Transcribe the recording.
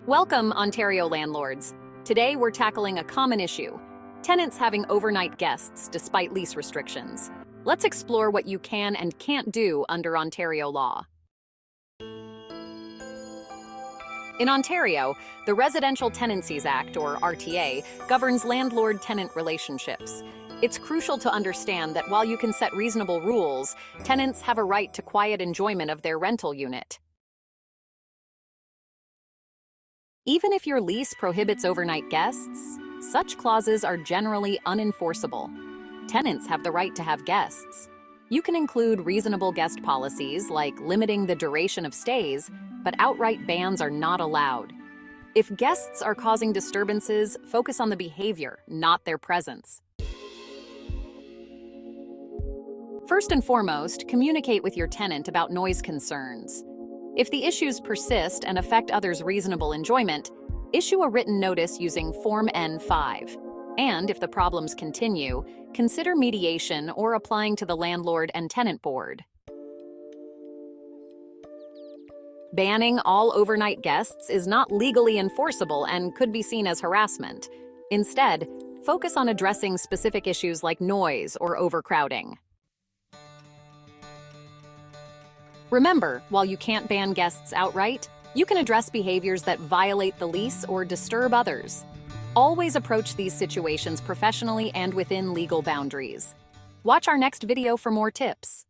Welcome, Ontario landlords. Today we're tackling a common issue: tenants having overnight guests despite lease restrictions. Let's explore what you can and can't do under Ontario law. In Ontario, the Residential Tenancies Act, or RTA, governs landlord-tenant relationships. It's crucial to understand that while you can set reasonable rules, tenants have a right to quiet enjoyment of their rental unit. Even if your lease prohibits overnight guests, such clauses are generally unenforceable. Tenants have the right to have guests. You can include reasonable guest policies like limiting the duration of stays, but outright bans are not allowed. If guests are causing disturbances, focus on the behavior, not their presence. First and foremost, communicate with your tenant about noise concerns. If the issues persist and affect others' reasonable enjoyment, issue a written notice using Form N5. And if the problems continue, consider mediation or applying to the Landlord and Tenant Board. Banning all overnight guests is not legally enforceable and could be seen as harassment. Instead, focus on addressing specific issues like noise or overcrowding. Remember, while you can't ban guests outright, you can address behaviors that violate the lease or disturb others. Always approach these situations professionally and within legal boundaries. Watch our next video for more tips.